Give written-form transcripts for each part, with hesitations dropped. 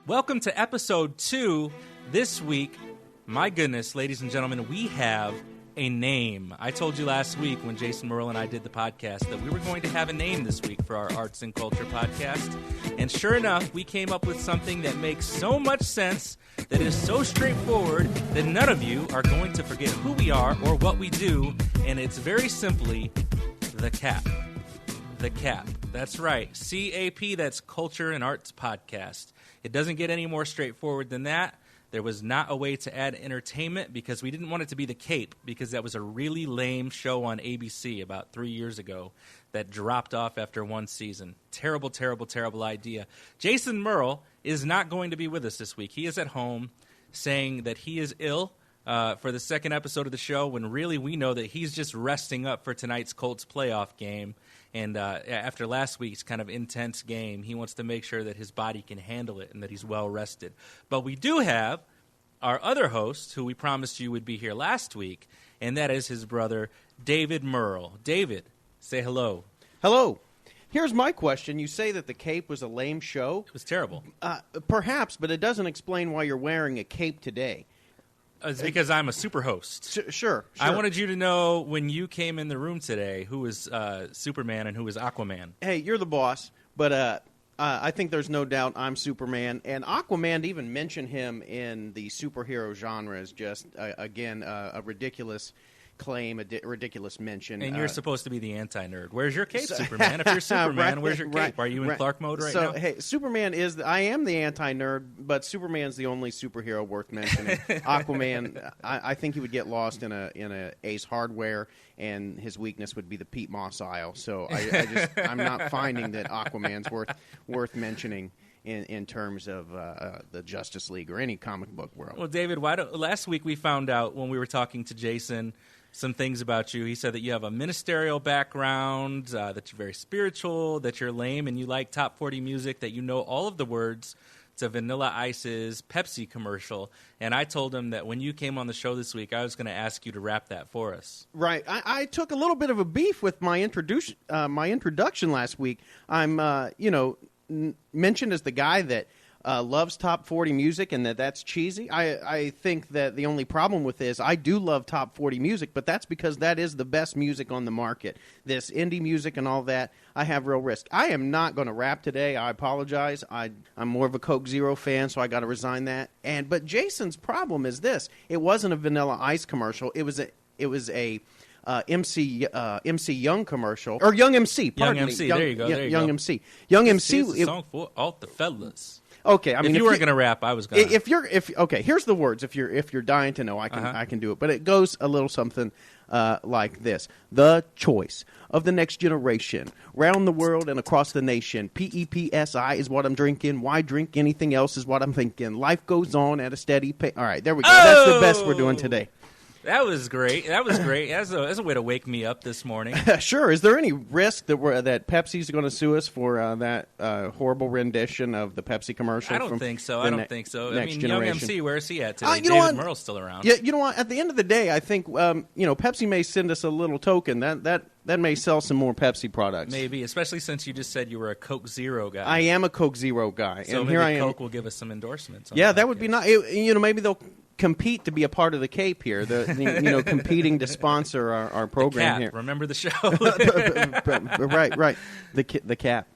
Welcome to episode 2. This week, my goodness, ladies and gentlemen, we have a name. I told you last week when Jason Merle and I did the podcast that we were going to have a name this week for our Arts and Culture podcast. And sure enough, we came up with something that makes so much sense, that is so straightforward, that none of you are going to forget who we are or what we do. And it's very simply the CAP. The CAP. That's right. CAP, that's Culture and Arts Podcast. It doesn't get any more straightforward than that. There was not a way to add entertainment because we didn't want it to be the Cape, because that was a really lame show on ABC about 3 years ago that dropped off after one season. Terrible, terrible, terrible idea. Jason Merle is not going to be with us this week. He is at home saying that he is ill for the second episode of the show, when really we know that he's just resting up for tonight's Colts playoff game. And after last week's kind of intense game, he wants to make sure that his body can handle it and that he's well rested. But we do have our other host, who we promised you would be here last week, and that is his brother, David Merle. David, say hello. Hello. Here's my question. You say that the cape was a lame show? It was terrible. Perhaps, but it doesn't explain why you're wearing a cape today. It's because I'm a super host. Sure. I wanted you to know when you came in the room today who was Superman and who was Aquaman. Hey, you're the boss, but I think there's no doubt I'm Superman. And Aquaman, to even mention him in the superhero genre is just, again, a ridiculous claim, a ridiculous mention. And you're supposed to be the anti-nerd. Where's your cape, Superman? If you're Superman, where's your cape? Are you in Clark mode right now? So, hey, Superman is, I am the anti-nerd, but Superman's the only superhero worth mentioning. Aquaman, I think he would get lost in a Ace Hardware, and his weakness would be the Pete Moss aisle. So I'm not finding that Aquaman's worth mentioning in terms of the Justice League or any comic book world. Well, David, last week we found out when we were talking to Jason some things about you. He said that you have a ministerial background, that you're very spiritual, that you're lame, and you like top 40 music, that you know all of the words to Vanilla Ice's Pepsi commercial. And I told him that when you came on the show this week, I was going to ask you to rap that for us. Right. I took a little bit of a beef with my introduction last week. I'm, mentioned as the guy that loves top 40 music and that's cheesy. I think that the only problem with this, I do love top 40 music, but that's because that is the best music on the market. This indie music and all that, I have real risk. I am not going to rap today. I apologize. I'm more of a Coke Zero fan, so I got to resign that. But Jason's problem is this. It wasn't a Vanilla Ice commercial. It was a MC Young commercial, or Young MC. Pardon me. There you go. Young MC. Young MC. It's a song for all the fellas. Okay, I mean, if you weren't going to rap, I was going to. Okay, here's the words. If you're dying to know, I can do it. But it goes a little something like this: the choice of the next generation, round the world and across the nation. PEPSI is what I'm drinking. Why drink anything else is what I'm thinking. Life goes on at a steady pace. All right, there we go. Oh! That's the best we're doing today. That was great. That's a way to wake me up this morning. Sure. Is there any risk that Pepsi's going to sue us for that horrible rendition of the Pepsi commercial? I don't think so. I mean, generation. Young MC, where is he at today? David Merle's still around. Yeah, you know what? At the end of the day, I think Pepsi may send us a little token that may sell some more Pepsi products. Maybe, especially since you just said you were a Coke Zero guy. I am a Coke Zero guy, so and maybe here I am. Coke will give us some endorsements. Yeah, that would be nice. Maybe they'll compete to be a part of the Cape here. Competing to sponsor our program here. Remember the show? Right. The Cap.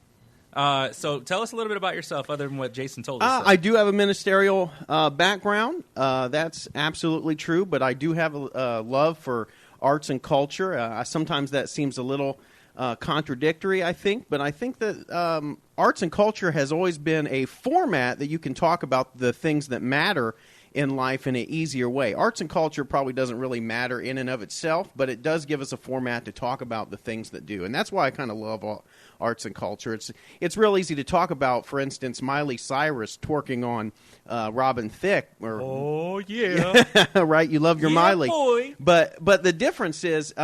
So tell us a little bit about yourself, other than what Jason told us. I do have a ministerial background. That's absolutely true, but I do have a love for arts and culture. Sometimes that seems a little contradictory, I think, but I think that arts and culture has always been a format that you can talk about the things that matter in life in an easier way. Arts and culture probably doesn't really matter in and of itself, but it does give us a format to talk about the things that do. And that's why I kind of love arts and culture. It's real easy to talk about, for instance, Miley Cyrus twerking on Robin Thicke. Oh, yeah. Right? You love your Miley. Boy. But the difference is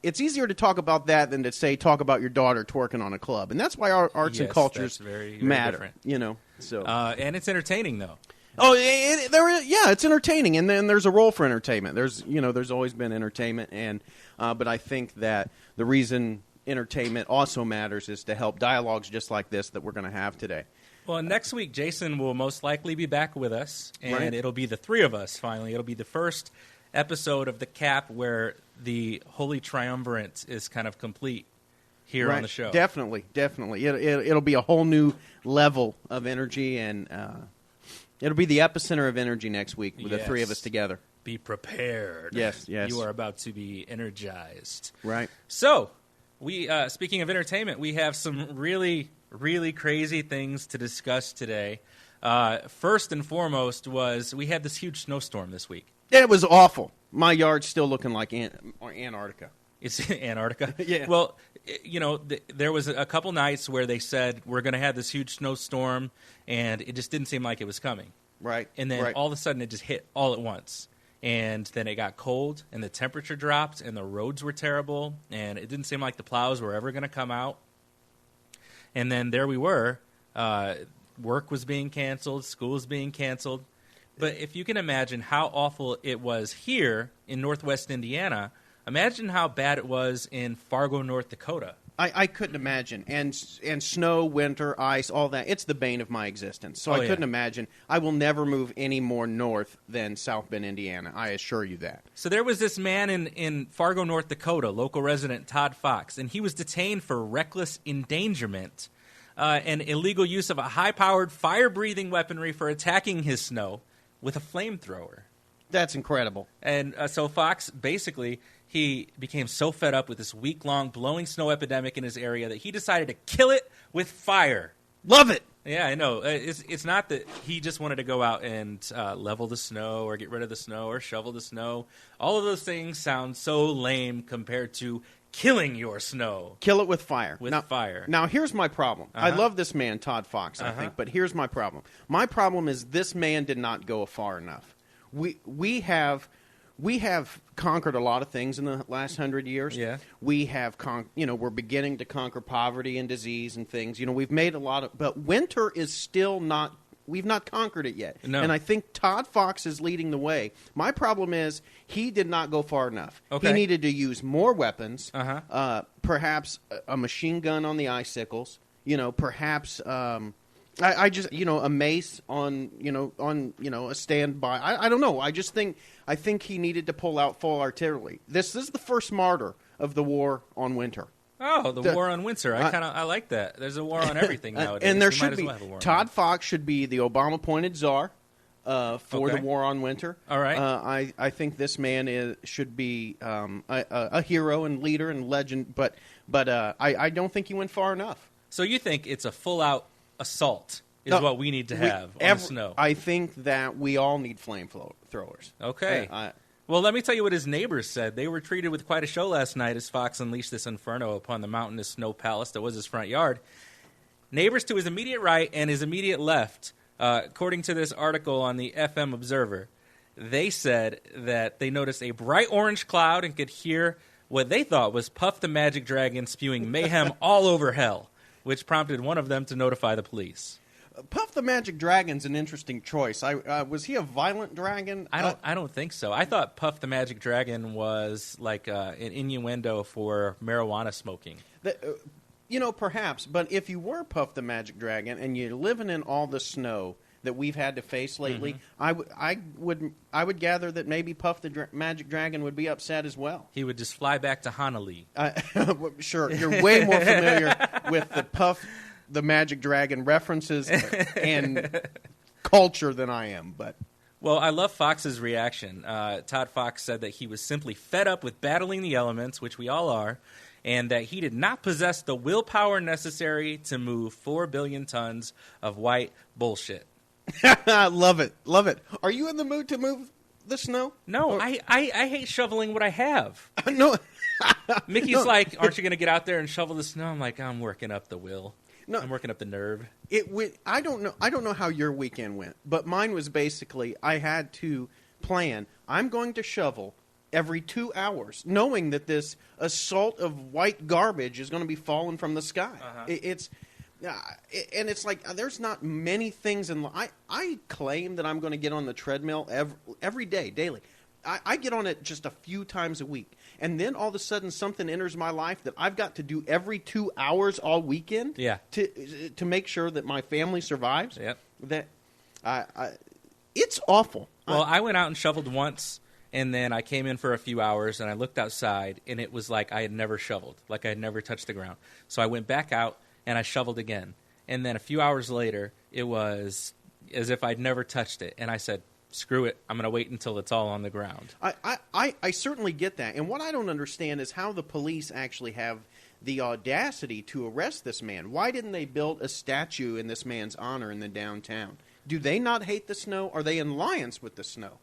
it's easier to talk about that than to talk about your daughter twerking on a club. And that's why arts and cultures very matter. Different. So. And it's entertaining, though. Oh, it's entertaining, and then there's a role for entertainment. There's always been entertainment, but I think that the reason entertainment also matters is to help dialogues just like this that we're going to have today. Well, next week, Jason will most likely be back with us, and Right. it'll be the three of us, finally. It'll be the first episode of the Cap where the Holy Triumvirate is kind of complete here on the show. Definitely. It'll be a whole new level of energy, and it'll be the epicenter of energy next week with the three of us together. Be prepared. Yes. You are about to be energized. Right. So, we speaking of entertainment, we have some really, really crazy things to discuss today. First and foremost was we had this huge snowstorm this week. It was awful. My yard's still looking like Antarctica. It's Antarctica. Yeah. Well, there was a couple nights where they said we're going to have this huge snowstorm, and it just didn't seem like it was coming. Right. And then all of a sudden it just hit all at once. And then it got cold, and the temperature dropped, and the roads were terrible, and it didn't seem like the plows were ever going to come out. And then there we were. Work was being canceled. School was being canceled. But if you can imagine how awful it was here in northwest Indiana, imagine how bad it was in Fargo, North Dakota. I couldn't imagine. And snow, winter, ice, all that. It's the bane of my existence. So I couldn't imagine. I will never move any more north than South Bend, Indiana. I assure you that. So there was this man in Fargo, North Dakota, local resident Todd Fox, and he was detained for reckless endangerment and illegal use of a high-powered, fire-breathing weaponry for attacking his snow with a flamethrower. That's incredible. And so Fox, basically, he became so fed up with this week-long blowing snow epidemic in his area that he decided to kill it with fire. Love it. Yeah, I know. It's not that he just wanted to go out and level the snow or get rid of the snow or shovel the snow. All of those things sound so lame compared to killing your snow. Kill it with fire. Fire. Now, here's my problem. I love this man, Todd Fox, I think, but here's my problem. My problem is this man did not go far enough. We have conquered a lot of things in the last 100 years. Yeah. We have we're beginning to conquer poverty and disease and things. We've made a lot of, but winter is still not. We've not conquered it yet. No. And I think Todd Fox is leading the way. My problem is he did not go far enough. Okay. He needed to use more weapons, perhaps a machine gun on the icicles, perhaps I just, a mace on a standby. I don't know. I think he needed to pull out full artillery. This is the first martyr of the war on winter. Oh, the war on winter. I like that. There's a war on everything nowadays. And there We should might as be. well have a war on Todd winter. Fox should be the Obama-appointed czar for the war on winter. All right. I think this man should be a hero and leader and legend, but I don't think he went far enough. So you think it's a full-out assault is what we need to have on the snow? I think that we all need flamethrowers. Okay. Well, let me tell you what his neighbors said. They were treated with quite a show last night as Fox unleashed this inferno upon the mountainous snow palace that was his front yard. Neighbors to his immediate right and his immediate left, according to this article on the FM Observer, they said that they noticed a bright orange cloud and could hear what they thought was Puff the Magic Dragon spewing mayhem all over hell, which prompted one of them to notify the police. Puff the Magic Dragon's an interesting choice. Was he a violent dragon? I don't think so. I thought Puff the Magic Dragon was like an innuendo for marijuana smoking. Perhaps. But if you were Puff the Magic Dragon and you're living in all the snow that we've had to face lately, I would gather that maybe Puff the Magic Dragon would be upset as well. He would just fly back to Honolulu. Sure, you're way more familiar with the Puff the Magic Dragon references and culture than I am, but... Well, I love Fox's reaction. Todd Fox said that he was simply fed up with battling the elements, which we all are, and that he did not possess the willpower necessary to move 4 billion tons of white bullshit. Love it. Love it. Are you in the mood to move the snow? No, I hate shoveling what I have. No. Mickey's like, aren't you going to get out there and shovel the snow? I'm like, I'm working up the will. No, I'm working up the nerve. I don't know how your weekend went, but mine was basically I had to plan. I'm going to shovel every 2 hours, knowing that this assault of white garbage is going to be falling from the sky. It's like there's not many things in life. I claim that I'm going to get on the treadmill every day, daily. I get on it just a few times a week, and then all of a sudden something enters my life that I've got to do every 2 hours all weekend. Yeah. To make sure that my family survives. Yep. That it's awful. Well, I went out and shoveled once, and then I came in for a few hours, and I looked outside, and it was like I had never shoveled, like I had never touched the ground. So I went back out, and I shoveled again. And then a few hours later, it was as if I'd never touched it. And I said, screw it, I'm going to wait until it's all on the ground. I certainly get that. And what I don't understand is how the police actually have the audacity to arrest this man. Why didn't they build a statue in this man's honor in the downtown? Do they not hate the snow? Are they in alliance with the snow?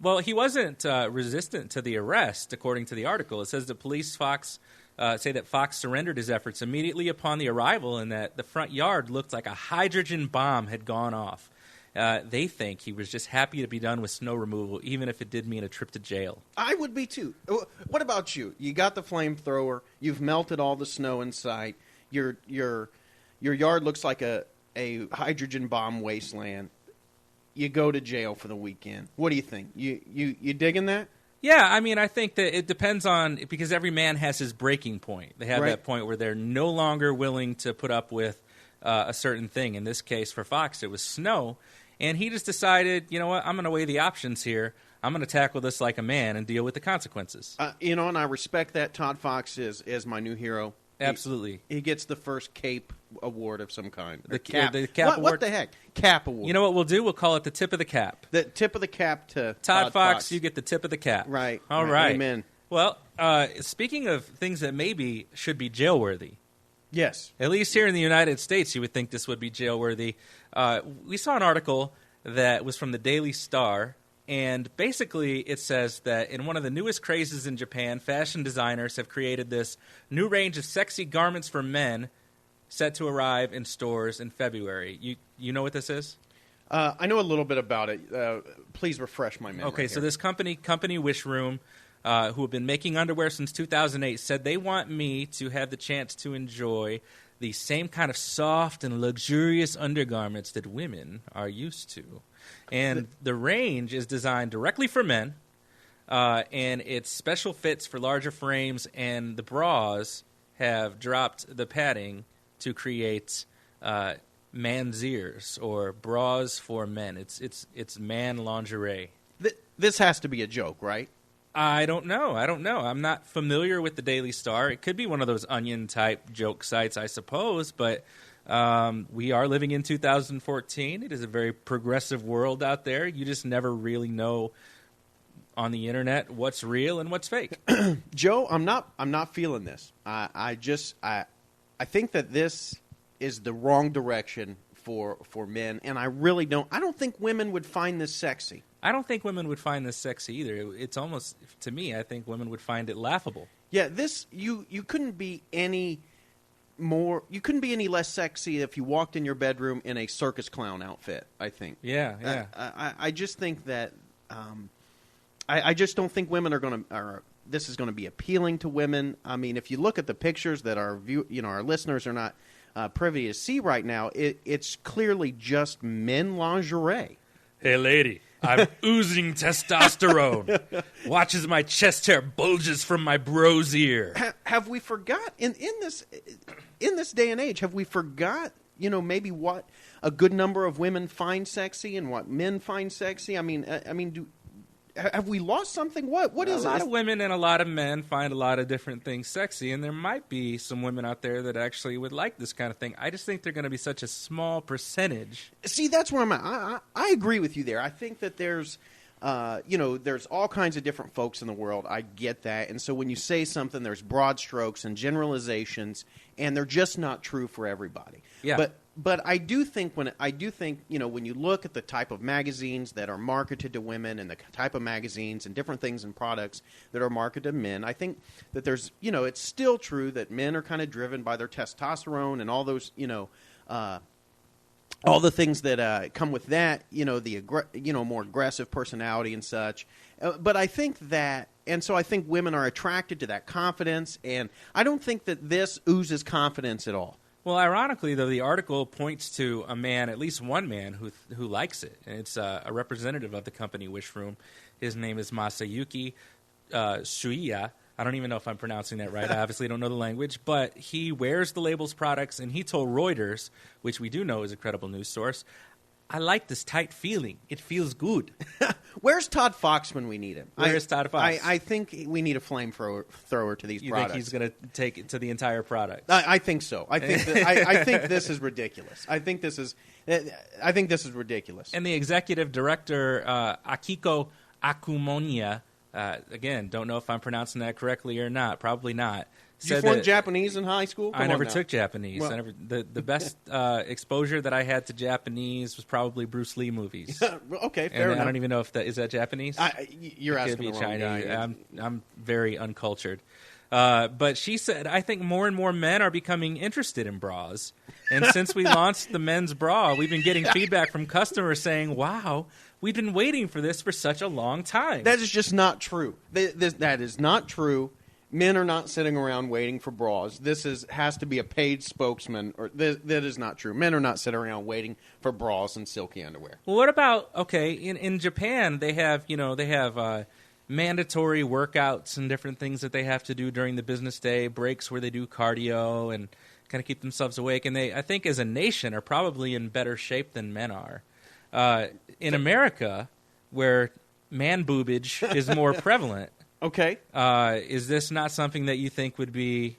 Well, he wasn't resistant to the arrest, according to the article. It says the police say that Fox surrendered his efforts immediately upon the arrival and that the front yard looked like a hydrogen bomb had gone off. They think he was just happy to be done with snow removal, even if it did mean a trip to jail. I would be, too. What about you? You got the flamethrower. You've melted all the snow in sight. Your yard looks like a hydrogen bomb wasteland. You go to jail for the weekend. What do you think? You digging that? Yeah, I mean, I think that it depends on, because every man has his breaking point. They have that point where they're no longer willing to put up with a certain thing. In this case, for Fox, it was snow. And he just decided, you know what, I'm going to weigh the options here. I'm going to tackle this like a man and deal with the consequences. And I respect that. Todd Fox is my new hero. Absolutely. He gets the first CAPE award of some kind. The CAP award? What the heck? CAP award. You know what we'll do? We'll call it the tip of the cap. The tip of the cap to Todd Fox. You get the tip of the cap. Right. All right. Amen. Well, speaking of things that maybe should be jail-worthy. Yes. At least here in the United States, you would think this would be jail-worthy. We saw an article that was from the Daily Star, and basically it says that in one of the newest crazes in Japan, fashion designers have created this new range of sexy garments for men set to arrive in stores in February. You know what this is? I know a little bit about it. Please refresh my memory. Okay, so here. this company Wish Room, who have been making underwear since 2008, said they want me to have the chance to enjoy the same kind of soft and luxurious undergarments that women are used to. And the range is designed directly for men, and it's special fits for larger frames, and the bras have dropped the padding to create man's ears, or bras for men. It's man lingerie. This has to be a joke, right? I don't know. I'm not familiar with the Daily Star. It could be one of those Onion-type joke sites, I suppose, but we are living in 2014. It is a very progressive world out there. You just never really know on the internet what's real and what's fake. Joe, I'm not feeling this. I think that this is the wrong direction for men, and I really don't. I don't think women would find this sexy. I don't think women would find this sexy either. It's almost, to me, I think women would find it laughable. Yeah, this you couldn't be any less sexy if you walked in your bedroom in a circus clown outfit, I think. Yeah. I just think that I just don't think women this is going to be appealing to women. I mean, if you look at the pictures that our listeners are not privy to see right now, it's clearly just men lingerie. Hey, lady, I'm oozing testosterone. Watch as my chest hair bulges from my bro's ear. Have we forgot in this day and age? Have we forgot? Maybe what a good number of women find sexy and what men find sexy. I mean, have we lost something? What is it? A lot of women and a lot of men find a lot of different things sexy, and there might be some women out there that actually would like this kind of thing. I just think they're going to be such a small percentage. See, that's where I'm at. I agree with you there. I think that there's all kinds of different folks in the world. I get that. And so when you say something, there's broad strokes and generalizations, and they're just not true for everybody. Yeah. But I do think when you look at the type of magazines that are marketed to women and the type of magazines and different things and products that are marketed to men, I think that there's it's still true that men are kind of driven by their testosterone and all those all the things that come with that, more aggressive personality and such. But I think that, and so I think women are attracted to that confidence, and I don't think that this oozes confidence at all. Well, ironically, though, the article points to a man, at least one man, who likes it. And it's a representative of the company Wish Room. His name is Masayuki Shuiya. I don't even know if I'm pronouncing that right. I obviously don't know the language. But he wears the label's products, and he told Reuters, which we do know is a credible news source, I like this tight feeling. It feels good. Where's Todd Fox when we need him? Where's Todd Fox? I think we need a flamethrower to these products. You think he's going to take it to the entire product? I think so. I think this is ridiculous. I think this is ridiculous. And the executive director, Akiko Akumonia, again, don't know if I'm pronouncing that correctly or not. Probably not. Did you flunk Japanese in high school? I never took Japanese. Well, the best exposure that I had to Japanese was probably Bruce Lee movies. Okay, fair enough. I don't even know if is that Japanese? You're asking the wrong guy. I'm very uncultured. But she said, I think more and more men are becoming interested in bras. And since we launched the men's bra, we've been getting feedback from customers saying, wow, we've been waiting for this for such a long time. That is just not true. That is not true. Men are not sitting around waiting for bras. This has to be a paid spokesman. That is not true. Men are not sitting around waiting for bras and silky underwear. Well, what about, in Japan, they have mandatory workouts and different things that they have to do during the business day, breaks where they do cardio and kind of keep themselves awake. And they, I think, as a nation, are probably in better shape than men are. In America, where man boobage is more prevalent, okay, is this not something that you think would be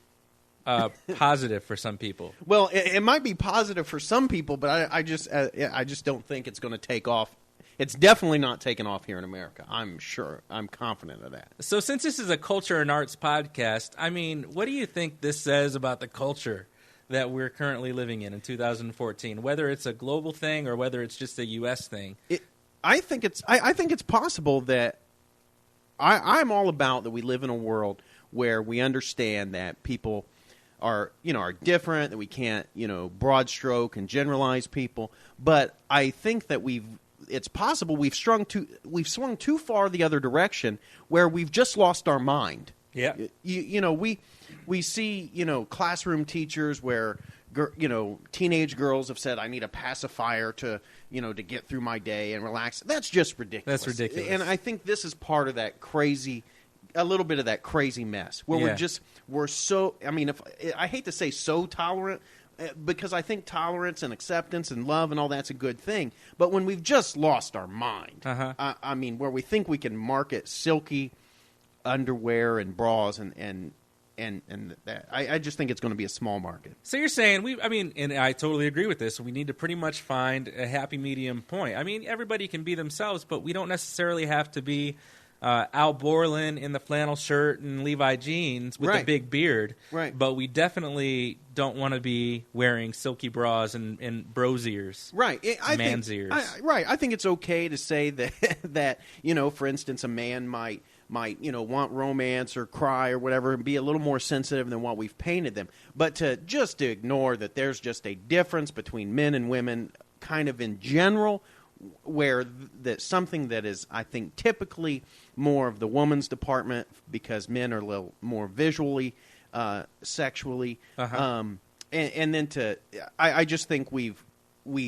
positive for some people? Well, it might be positive for some people, but I just don't think it's going to take off. It's definitely not taking off here in America. I'm sure. I'm confident of that. So since this is a culture and arts podcast, I mean, what do you think this says about the culture that we're currently living in 2014, whether it's a global thing or whether it's just a U.S. thing? I think it's possible that I'm all about that we live in a world where we understand that people are different, that we can't, broad stroke and generalize people. But I think that it's possible we've swung too far the other direction where we've just lost our mind. Yeah. We see, classroom teachers where, teenage girls have said, I need a pacifier to get through my day and relax. That's just ridiculous. That's ridiculous. And I think this is part of that a little bit of that crazy mess where we're so, I hate to say so tolerant, because I think tolerance and acceptance and love and all that's a good thing. But when we've just lost our mind, where we think we can market silky underwear and bras and that, I just think it's going to be a small market. So you're saying, and I totally agree with this, we need to pretty much find a happy medium point. I mean, everybody can be themselves, but we don't necessarily have to be Al Borland in the flannel shirt and Levi jeans with a big beard. Right. But we definitely don't want to be wearing silky bras and bros ears. Right. Man's ears. I think it's okay to say that for instance, a man might want romance or cry or whatever and be a little more sensitive than what we've painted them. But to ignore that there's just a difference between men and women kind of in general, where that's something that is, I think, typically more of the woman's department because men are a little more visually, sexually. And then I just think we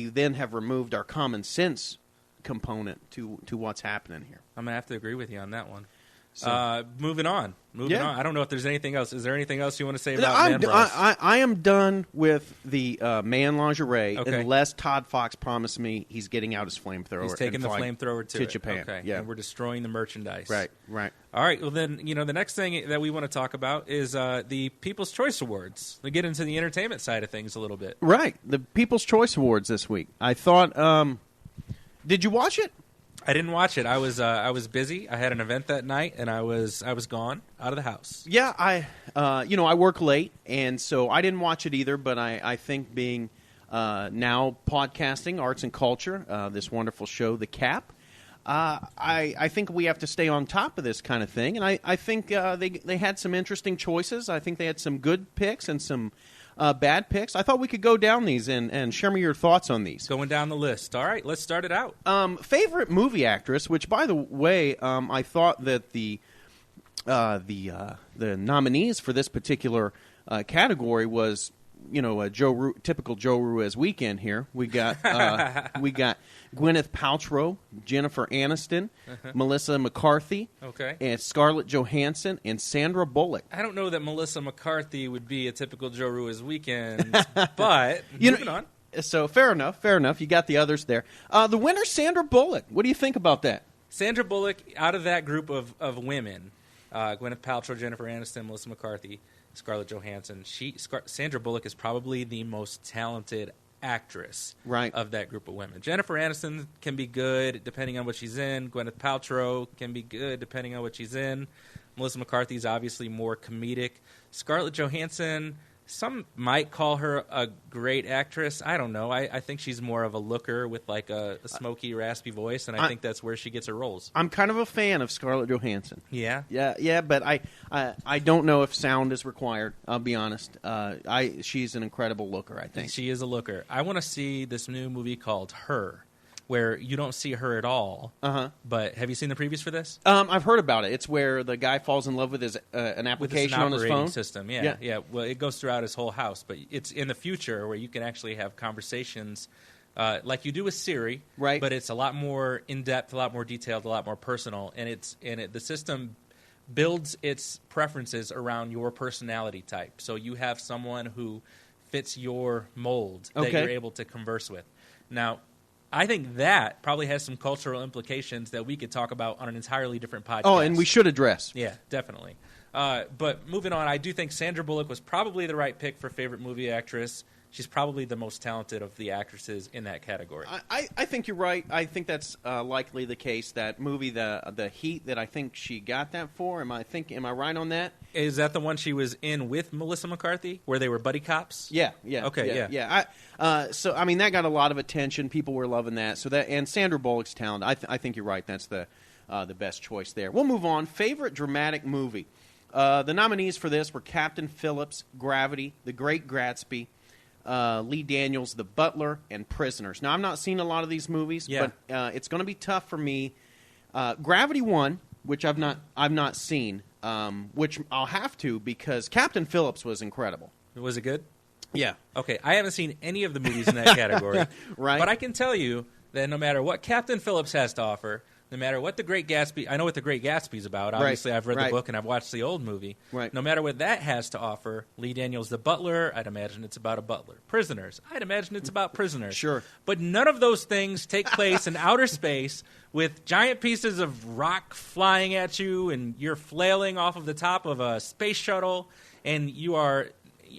then have removed our common sense component to what's happening here. I'm going to have to agree with you on that one. So, moving on. I don't know if there's anything else. Is there anything else you want to say about man bras? I am done with the man lingerie unless Todd Fox promised me he's getting out his flamethrower. He's taking the flamethrower to Japan. Okay. Yeah. And we're destroying the merchandise. Right. All right. Well, then, the next thing that we want to talk about is the People's Choice Awards. We get into the entertainment side of things a little bit. Right. The People's Choice Awards this week. I thought, did you watch it? I didn't watch it. I was busy. I had an event that night, and I was gone out of the house. Yeah, I work late, and so I didn't watch it either. But I think being now podcasting, arts and culture, this wonderful show, The Cap, I think we have to stay on top of this kind of thing. And I think they had some interesting choices. I think they had some good picks and some bad picks. I thought we could go down these and share me your thoughts on these. Going down the list. All right, let's start it out. Favorite movie actress, which, by the way, I thought that the nominees for this particular category was a typical Joe Ruiz weekend here. We got Gwyneth Paltrow, Jennifer Aniston, Melissa McCarthy, and Scarlett Johansson, and Sandra Bullock. I don't know that Melissa McCarthy would be a typical Joe Ruiz weekend, but moving on. So fair enough. You got the others there. The winner, Sandra Bullock. What do you think about that? Sandra Bullock, out of that group of women, Gwyneth Paltrow, Jennifer Aniston, Melissa McCarthy, Scarlett Johansson, Sandra Bullock is probably the most talented actress of that group of women. Jennifer Aniston can be good depending on what she's in. Gwyneth Paltrow can be good depending on what she's in. Melissa McCarthy is obviously more comedic. Scarlett Johansson, some might call her a great actress. I don't know. I think she's more of a looker with like a smoky, raspy voice, and I think that's where she gets her roles. I'm kind of a fan of Scarlett Johansson. Yeah? Yeah, but I don't know if sound is required, I'll be honest. She's an incredible looker, I think. She is a looker. I want to see this new movie called Her, where you don't see her at all. But have you seen the previews for this? I've heard about it. It's where the guy falls in love with an application on his phone system. Yeah. Well, it goes throughout his whole house, but it's in the future where you can actually have conversations like you do with Siri, right? But it's a lot more in depth, a lot more detailed, a lot more personal, and the system builds its preferences around your personality type. So you have someone who fits your mold that you're able to converse with. Now, I think that probably has some cultural implications that we could talk about on an entirely different podcast. Oh, and we should address. Yeah, definitely. But moving on, I do think Sandra Bullock was probably the right pick for favorite movie actress. She's probably the most talented of the actresses in that category. I think you're right. I think that's likely the case. That movie, the Heat, that I think she got that for. Am I right on that? Is that the one she was in with Melissa McCarthy, where they were buddy cops? Yeah. Okay, yeah. So I mean, that got a lot of attention. People were loving that. So and Sandra Bullock's talent. I think you're right. That's the best choice there. We'll move on. Favorite dramatic movie. The nominees for this were Captain Phillips, Gravity, The Great Gatsby, Lee Daniels' The Butler, and Prisoners. Now, I've not seen a lot of these movies, but it's going to be tough for me. Gravity won, which I've not seen, which I'll have to because Captain Phillips was incredible. Was it good? Yeah. Okay, I haven't seen any of the movies in that category. Right. But I can tell you that no matter what Captain Phillips has to offer, no matter what The Great Gatsby, I know what The Great Gatsby is about. Obviously, I've read the book and I've watched the old movie. Right. No matter what that has to offer, Lee Daniels' The Butler, I'd imagine it's about a butler. Prisoners, I'd imagine it's about prisoners. Sure. But none of those things take place in outer space with giant pieces of rock flying at you and you're flailing off of the top of a space shuttle and you are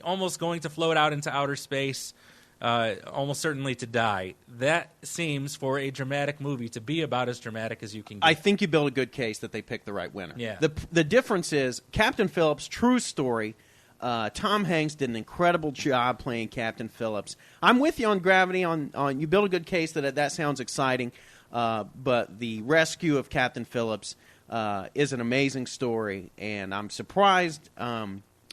almost going to float out into outer space. Almost certainly to die. That seems, for a dramatic movie, to be about as dramatic as you can get. I think you build a good case that they picked the right winner. Yeah. The difference is Captain Phillips, true story. Tom Hanks did an incredible job playing Captain Phillips. I'm with you on Gravity. On you build a good case that sounds exciting, but the rescue of Captain Phillips is an amazing story, and I'm surprised.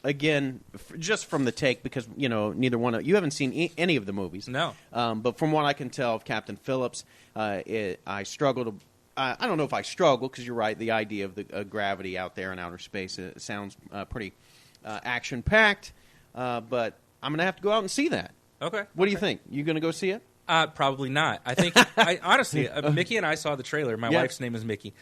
Again, just from the take, because neither one of you haven't seen any of the movies. No. But from what I can tell of Captain Phillips, I struggle to. I don't know if I struggle because you're right. The idea of the gravity out there in outer space sounds pretty action packed. But I'm going to have to go out and see that. Okay. What do you think? You going to go see it? Probably not. I think, honestly, Mickey and I saw the trailer. My wife's name is Mickey.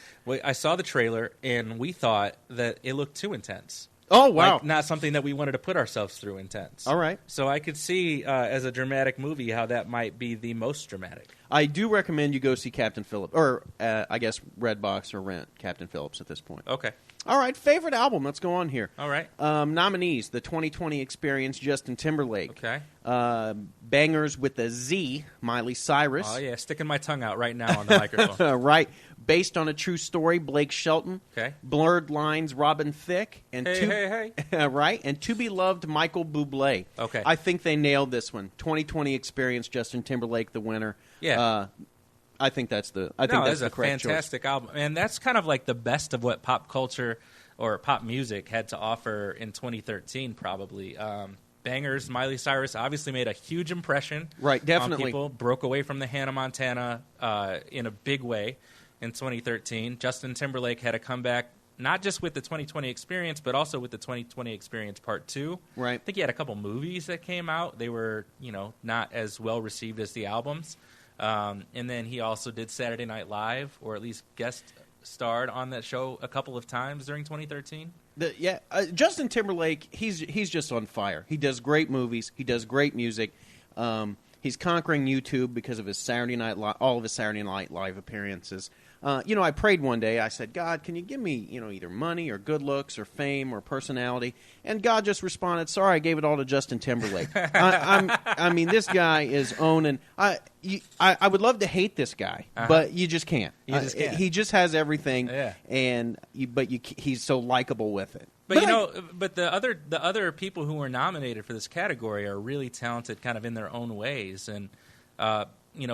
I saw the trailer, and we thought that it looked too intense. Oh, wow. Like, not something that we wanted to put ourselves through intense. All right. So I could see, as a dramatic movie, how that might be the most dramatic. I do recommend you go see Captain Phillips, or I guess Redbox or rent Captain Phillips at this point. Okay. All right, favorite album. Let's go on here. All right. Nominees, the 2020 Experience, Justin Timberlake. Okay. Bangers with a Z, Miley Cyrus. Oh, yeah, sticking my tongue out right now on the microphone. Right. Based on a True Story, Blake Shelton. Okay. Blurred Lines, Robin Thicke. And hey. Right. And To Be Loved, Michael Bublé. Okay. I think they nailed this one. 2020 Experience, Justin Timberlake, the winner. Yeah. I think that's the correct fantastic choice. album, and that's kind of like the best of what pop culture or pop music had to offer in 2013. Probably Bangers. Miley Cyrus obviously made a huge impression. Right, definitely. On people. Broke away from the Hannah Montana in a big way in 2013. Justin Timberlake had a comeback not just with the 2020 Experience, but also with the 2020 Experience Part 2. Right. I think he had a couple movies that came out. They were, not as well received as the albums. And then he also did Saturday Night Live, or at least guest starred on that show a couple of times during 2013. Justin Timberlake, he's just on fire. He does great movies. He does great music. He's conquering YouTube because of his all of his Saturday Night Live appearances. I prayed one day. I said, God, can you give me, either money or good looks or fame or personality? And God just responded, sorry, I gave it all to Justin Timberlake. I mean, this guy is owning. I would love to hate this guy, but you just can't. He just has everything, he's so likable with it. But the other people who were nominated for this category are really talented, kind of in their own ways. And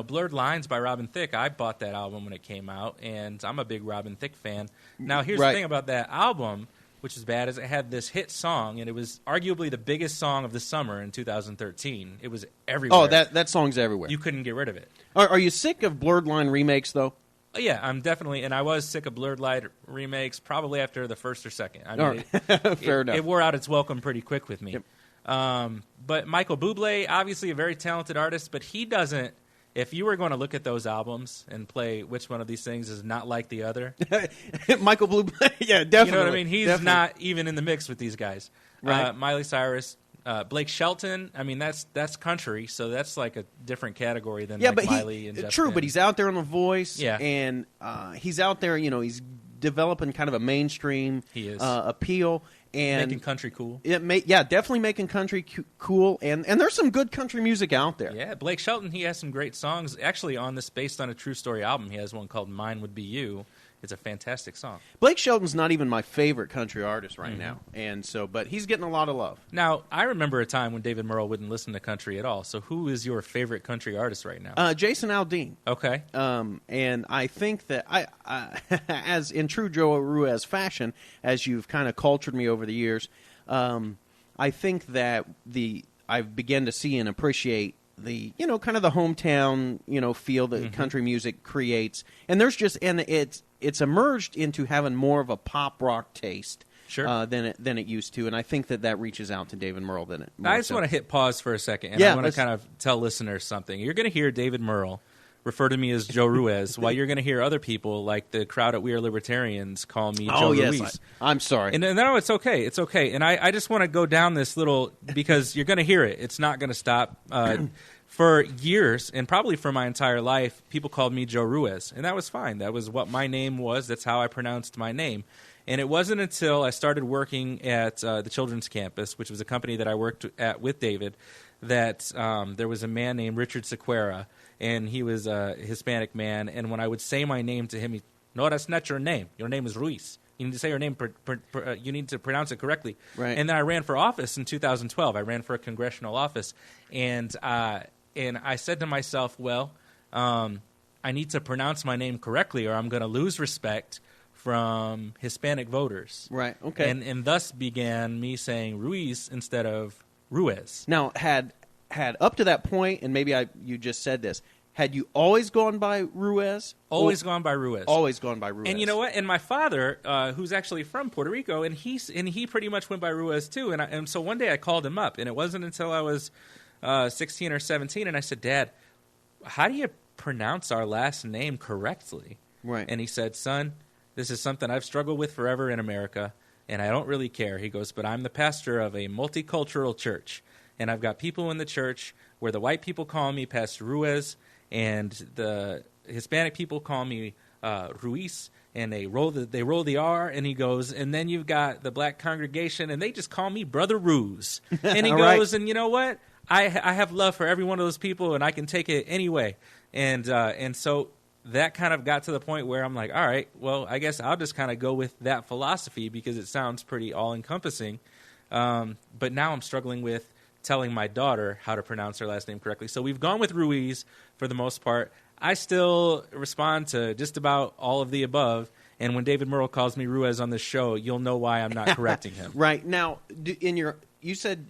Blurred Lines by Robin Thicke, I bought that album when it came out, and I'm a big Robin Thicke fan. Now, here's the thing about that album, which is bad, is it had this hit song, and it was arguably the biggest song of the summer in 2013. It was everywhere. Oh, that song's everywhere. You couldn't get rid of it. Are you sick of Blurred Line remakes, though? Yeah, I'm definitely, and I was sick of Blurred Line remakes probably after the first or second. I mean, Fair enough. It wore out its welcome pretty quick with me. Yep. But Michael Bublé, obviously a very talented artist, but he doesn't. If you were going to look at those albums and play which one of these things is not like the other, Michael Bublé, yeah, definitely. You know what I mean? He's not even in the mix with these guys. Right. Miley Cyrus, Blake Shelton. I mean, that's country, so that's like a different category than Miley and Jeff true. Lynne. But he's out there on The Voice, yeah, and he's out there. He's developing kind of a mainstream appeal. And making country cool. Definitely making country cool. And there's some good country music out there. Yeah, Blake Shelton, he has some great songs. Actually, on this based on a true story album, he has one called Mine Would Be You. It's a fantastic song. Blake Shelton's not even my favorite country artist right now, but he's getting a lot of love. Now, I remember a time when David Merle wouldn't listen to country at all. So, who is your favorite country artist right now? Jason Aldean. Okay. And I think that as in true Joe Ruiz fashion, as you've kind of cultured me over the years, I think that I've begun to see and appreciate the kind of the hometown feel that country music creates, and it's emerged into having more of a pop rock taste than it used to, and I think that reaches out to David Merle than it. I just want to hit pause for a second, and I want to kind of tell listeners something. You're going to hear David Merle refer to me as Joe Ruiz, while you're going to hear other people like the crowd at We Are Libertarians call me Joe Ruiz. I'm sorry. And no, it's okay. It's okay. And I just want to go down this little, because you're going to hear it. It's not going to stop. For years, and probably for my entire life, people called me Joe Ruiz, and that was fine. That was what my name was. That's how I pronounced my name. And it wasn't until I started working at the Children's Campus, which was a company that I worked at with David, that there was a man named Richard Sequeira, and he was a Hispanic man. And when I would say my name to him, no, that's not your name. Your name is Ruiz. You need to say your name. You need to pronounce it correctly. Right. And then I ran for office in 2012. I ran for a congressional office, and I said to myself, well, I need to pronounce my name correctly, or I'm going to lose respect from Hispanic voters. Right. Okay. And thus began me saying Ruiz instead of Ruiz. Now, had up to that point, and maybe you just said this, had you always gone by Ruiz? Always gone by Ruiz. Always gone by Ruiz. And you know what? And my father, who's actually from Puerto Rico, and he pretty much went by Ruiz too. And so one day I called him up, and it wasn't until I was 16 or 17, and I said, Dad, how do you pronounce our last name correctly? Right. And he said, son, this is something I've struggled with forever in America, and I don't really care. He goes, but I'm the pastor of a multicultural church, and I've got people in the church where the white people call me Pastor Ruiz, and the Hispanic people call me Ruiz, and they roll the R, and he goes, and then you've got the black congregation, and they just call me Brother Ruse. And he goes, and you know what? I have love for every one of those people, and I can take it anyway. And so that kind of got to the point where I'm like, all right, well, I guess I'll just kind of go with that philosophy because it sounds pretty all-encompassing. But now I'm struggling with telling my daughter how to pronounce her last name correctly. So we've gone with Ruiz for the most part. I still respond to just about all of the above. And when David Merle calls me Ruiz on this show, you'll know why I'm not correcting him. Right. Now, you said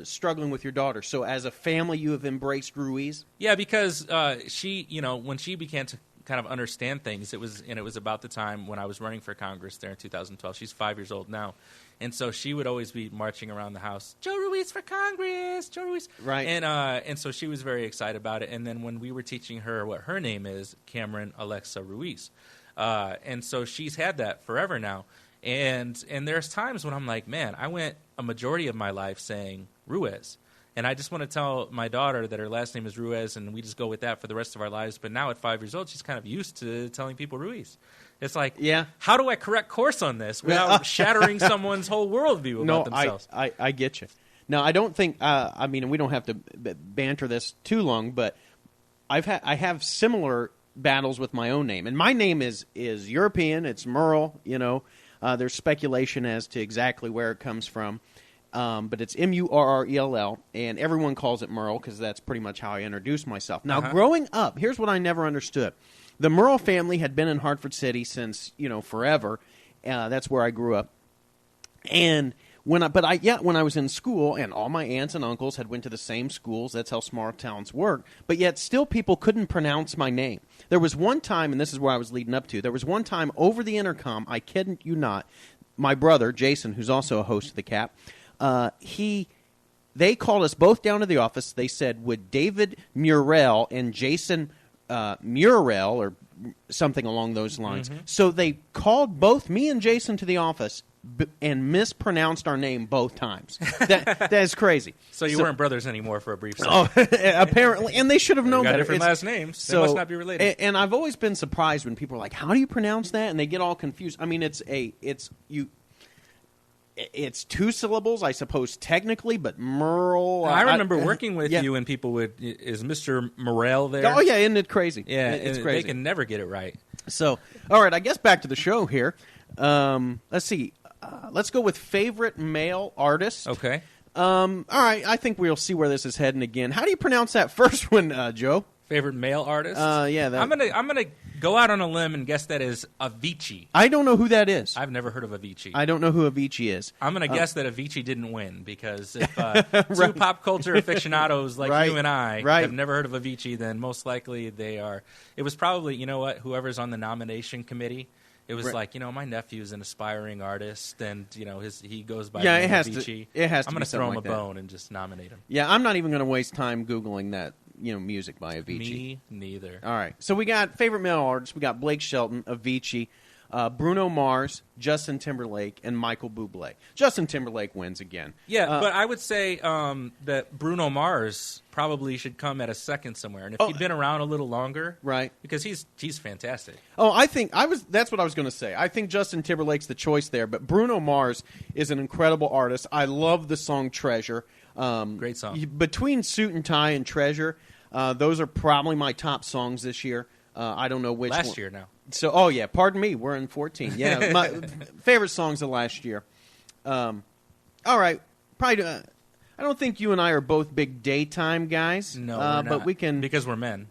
struggling with your daughter. So as a family, you have embraced Ruiz? Yeah, because she, when she began to kind of understand things. It was about the time when I was running for Congress there in 2012. She's 5 years old now. And so she would always be marching around the house, Joe Ruiz for Congress, Joe Ruiz. Right. And so she was very excited about it. And then when we were teaching her what her name is, Cameron Alexa Ruiz. And so she's had that forever now. And there's times when I'm like, man, I went a majority of my life saying Ruiz. And I just want to tell my daughter that her last name is Ruiz, and we just go with that for the rest of our lives. But now at 5 years old, she's kind of used to telling people Ruiz. It's like, how do I correct course on this without shattering someone's whole worldview about themselves? I get you. Now, I don't think, we don't have to banter this too long, but I have similar battles with my own name. And my name is European. It's Merle, There's speculation as to exactly where it comes from. But it's Murrell, and everyone calls it Merle because that's pretty much how I introduce myself. Now, growing up, here's what I never understood. The Merle family had been in Hartford City since, forever. That's where I grew up. And when I was in school, and all my aunts and uncles had went to the same schools, that's how small towns work, but yet still people couldn't pronounce my name. There was one time, and this is where I was leading up to, there was one time over the intercom, I kid you not, my brother, Jason, who's also a host of the CAP, they called us both down to the office. They said, would David Murrell and Jason Murrell, or something along those lines. So they called both me and Jason to the office and mispronounced our name both times. That is crazy. So you weren't brothers anymore for a brief second. Oh, apparently, and they should have known got better. Different last names. So, they must not be related. And I've always been surprised when people are like, "How do you pronounce that?" And they get all confused. I mean, it's two syllables, I suppose, technically, but Merle... I remember working with you, and people would... Is Mr. Morrell there? Oh, yeah, isn't it crazy? Yeah, it's crazy. They can never get it right. So, all right, I guess back to the show here. Let's see. Let's go with favorite male artist. Okay. All right, I think we'll see where this is heading again. How do you pronounce that first one, Joe? Favorite male artist? Yeah. I'm gonna go out on a limb and guess that is Avicii. I don't know who that is. I've never heard of Avicii. I don't know who Avicii is. I'm gonna guess that Avicii didn't win because if two pop culture aficionados like you and I have never heard of Avicii, then most likely they are. It was probably, you know what, whoever's on the nomination committee. It was like, my nephew's an aspiring artist, and he goes by Avicii. I'm going to throw him a bone and just nominate him. Yeah, I'm not even going to waste time Googling that, music by Avicii. Me neither. All right, so we got favorite male artists. We got Blake Shelton, Avicii, Bruno Mars, Justin Timberlake, and Michael Bublé. Justin Timberlake wins again. Yeah, but I would say that Bruno Mars probably should come at a second somewhere, and if he'd been around a little longer, right? Because he's fantastic. Oh, that's what I was going to say. I think Justin Timberlake's the choice there, but Bruno Mars is an incredible artist. I love the song Treasure. Great song. Between Suit and Tie and Treasure, those are probably my top songs this year. I don't know which last year now. So, pardon me, we're in 14. Yeah, my favorite songs of last year. All right, probably. I don't think you and I are both big daytime guys. No, we're not, but we can because we're men.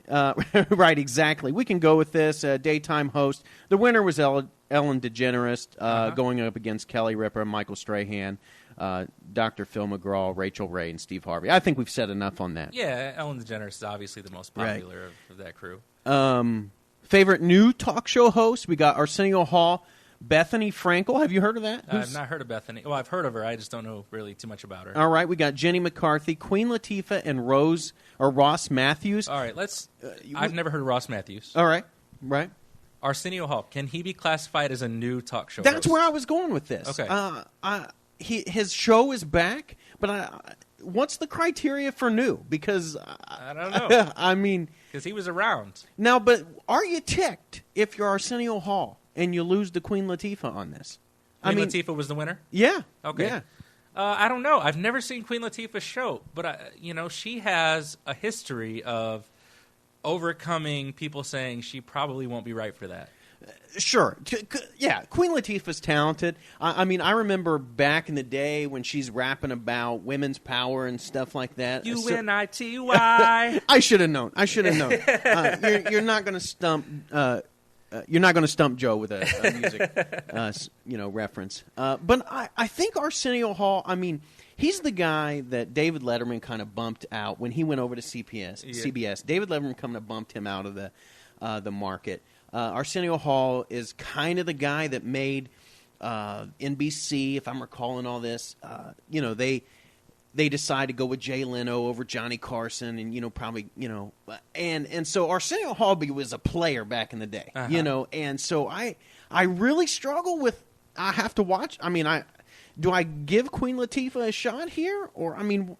Right, exactly. We can go with this daytime host. The winner was Ellen DeGeneres going up against Kelly Ripa, Michael Strahan, Dr. Phil McGraw, Rachel Ray, and Steve Harvey. I think we've said enough on that. Yeah, Ellen DeGeneres is obviously the most popular of that crew. Favorite new talk show host, we got Arsenio Hall, Bethany Frankel. Have you heard of that? I've not heard of Bethany. Well, I've heard of her. I just don't know really too much about her. All right, we got Jenny McCarthy, Queen Latifah, and Ross Matthews. All right, I've never heard of Ross Matthews. All right. Arsenio Hall, can he be classified as a new talk show That's host? where I was going with this. Okay. His show is back, but what's the criteria for new? Because I don't know. I mean, because he was around. Now, but are you ticked if you're Arsenio Hall and you lose to Queen Latifah on this? Queen Latifah was the winner? Yeah. Okay. Yeah. I don't know. I've never seen Queen Latifah's show, but she has a history of overcoming people saying she probably won't be right for that. Sure. Yeah, Queen Latifah's talented. I mean, I remember back in the day when she's rapping about women's power and stuff like that. UNITY. I should have known. You're not going to stump. You're not going to stump Joe with a music, reference. But I think Arsenio Hall. I mean, he's the guy that David Letterman kind of bumped out when he went over to CBS. David Letterman kind of bumped him out of the the market. Arsenio Hall is kind of the guy that made NBC, if I'm recalling all this. They decided to go with Jay Leno over Johnny Carson, and probably and so Arsenio Hall was a player back in the day, and so I really struggle with. I have to watch. I mean, do I give Queen Latifah a shot here, or I'm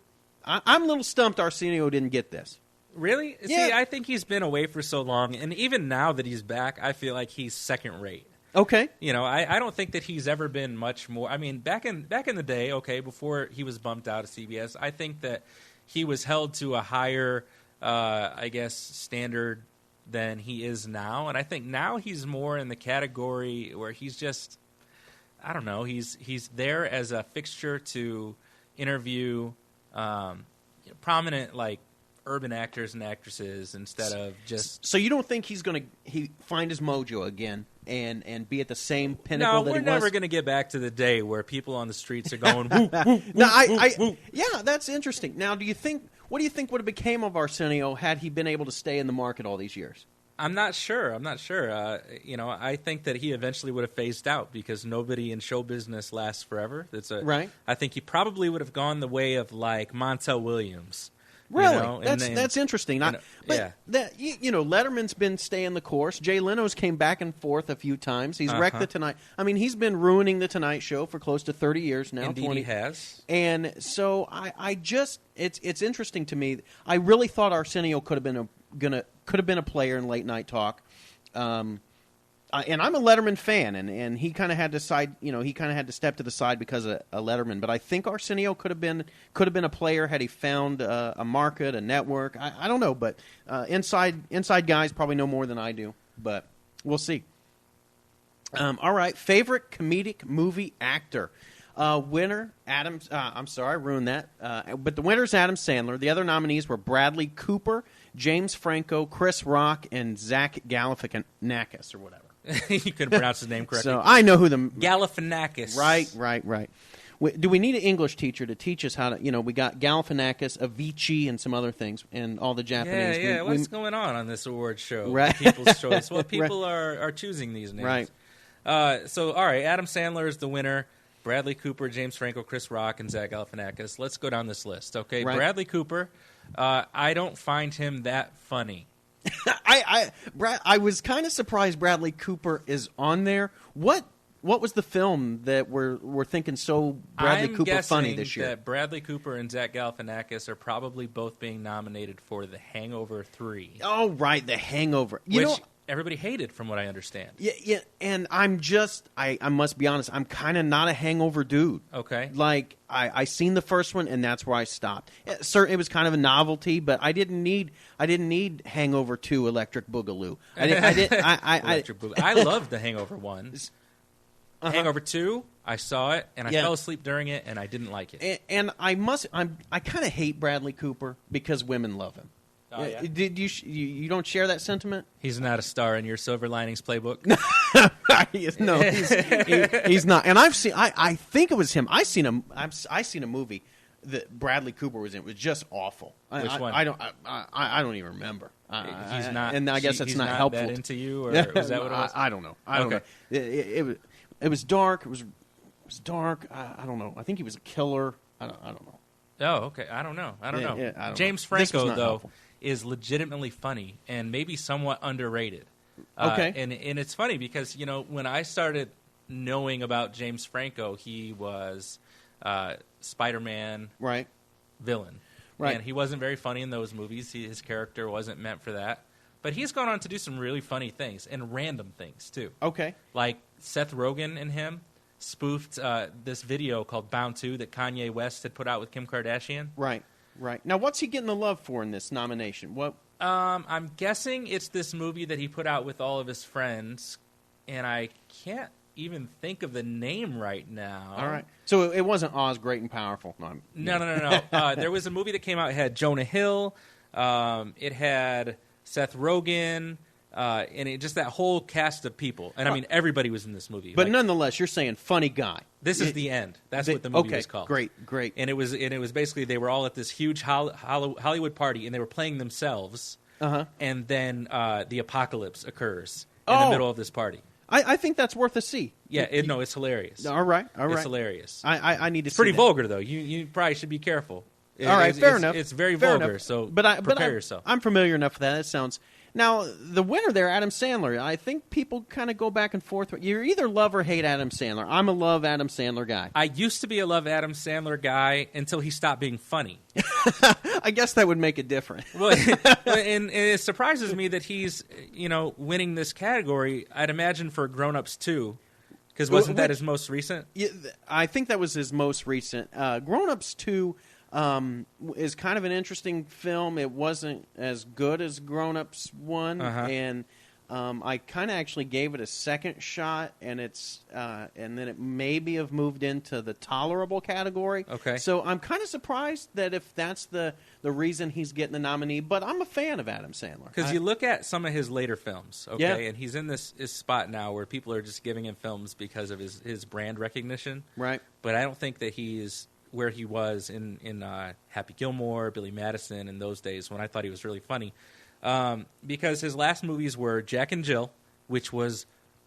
a little stumped. Arsenio didn't get this. Really? Yeah. See, I think he's been away for so long, and even now that he's back, I feel like he's second rate. Okay. I don't think that he's ever been much more. I mean, back in the day, before he was bumped out of CBS, I think that he was held to a higher, standard than he is now. And I think now he's more in the category where he's just, I don't know, he's there as a fixture to interview prominent, like, urban actors and actresses instead of just... So you don't think he's going to find his mojo again and be at the same pinnacle that he was? No, we're never going to get back to the day where people on the streets are going, woo, woo, woo. Yeah, that's interesting. Now, what do you think would have became of Arsenio had he been able to stay in the market all these years? I'm not sure. I think that he eventually would have phased out because nobody in show business lasts forever. Right. I think he probably would have gone the way of, like, Montel Williams. Really? That's interesting. Letterman's been staying the course. Jay Leno's came back and forth a few times. He's wrecked the Tonight. I mean, he's been ruining the Tonight Show for close to 30 years now. Indeed, 20. he has. And so it's interesting to me. I really thought Arsenio could have been a player in late night talk. And I'm a Letterman fan, and he kind of had to step to the side because of Letterman. But I think Arsenio could have been a player had he found a market, a network. I don't know, but inside guys probably know more than I do. But we'll see. All right, favorite comedic movie actor. Winner, Adams. I'm sorry, I ruined that. But the winner's Adam Sandler. The other nominees were Bradley Cooper, James Franco, Chris Rock, and Zach Galifianakis or whatever. You couldn't pronounce his name correctly. So I know who the Galifianakis. Right. Do we need an English teacher to teach us how to? We got Galifianakis, Avicii, and some other things, and all the Japanese. Yeah. What's going on this award show? Right. People's Choice. Well, people are choosing these names. Right. So, all right, Adam Sandler is the winner. Bradley Cooper, James Franco, Chris Rock, and Zach Galifianakis. Let's go down this list, okay? Right. Bradley Cooper, I don't find him that funny. I was kind of surprised Bradley Cooper is on there. What was the film that we're thinking so Bradley Cooper funny this year? That Bradley Cooper and Zach Galifianakis are probably both being nominated for The Hangover 3. Oh, right, The Hangover. Which everybody hated, from what I understand. Yeah, and I must be honest, I'm kind of not a Hangover dude. Okay. Like, I seen the first one, and that's where I stopped. It was kind of a novelty, but I didn't need Hangover 2 Electric Boogaloo. Electric Boogaloo. I loved The Hangover 1. Hangover 2, I saw it, and I fell asleep during it, and I didn't like it. And I kind of hate Bradley Cooper because women love him. Oh, yeah? Did you don't share that sentiment? He's not a star in your Silver Linings playbook. No, he's not. And I think it was him. I seen a movie that Bradley Cooper was in. It was just awful. Which one? I don't even remember. He's not, and I guess that's not helpful. That into you, or was that what it was? I don't know. I don't know. It was dark. It was dark. I don't know. I think he was a killer. I don't know. Oh, okay. I don't know. I don't James know. Franco, though, helpful. is legitimately funny and maybe somewhat underrated. Okay. And it's funny because, when I started knowing about James Franco, he was Spider-Man villain. Right. And he wasn't very funny in those movies. His character wasn't meant for that. But he's gone on to do some really funny things and random things, too. Okay. Like Seth Rogen and him spoofed this video called Bound 2 that Kanye West had put out with Kim Kardashian. Right. Now, what's he getting the love for in this nomination? What? I'm guessing it's this movie that he put out with all of his friends, and I can't even think of the name right now. All right. So it wasn't Oz Great and Powerful. No. There was a movie that came out. It had Jonah Hill. It had Seth Rogen. And just that whole cast of people. And, I mean, everybody was in this movie. But nonetheless, you're saying funny guy. This is the end. That's what the movie was called. Great. And it was basically they were all at this huge Hollywood party, and they were playing themselves. and then the apocalypse occurs in the middle of this party. I think that's worth a see. Yeah, it's hilarious. All right. It's hilarious. I need to see pretty that. vulgar, though. You probably should be careful. All right, fair enough. It's very fair vulgar, enough. so prepare yourself. I'm familiar enough with that. It sounds... Now, the winner there, Adam Sandler, I think people kind of go back and forth. You either love or hate Adam Sandler. I'm a love Adam Sandler guy. I used to be a love Adam Sandler guy until he stopped being funny. I guess that would make it different. Well, and it surprises me that he's, winning this category. I'd imagine for Grown Ups 2, because wasn't that his most recent? Yeah, I think that was his most recent. Grown Ups 2 is kind of an interesting film. It wasn't as good as Grown Ups 1, and I kind of actually gave it a second shot, and and then it maybe have moved into the tolerable category. Okay. So I'm kind of surprised that if that's the reason he's getting the nominee, but I'm a fan of Adam Sandler. Because you look at some of his later films, okay, Yeah. and he's in this spot now where people are just giving him films because of his brand recognition. Right. But I don't think that he is where he was in Happy Gilmore, Billy Madison, in those days when I thought he was really funny. Because his last movies were Jack and Jill, which was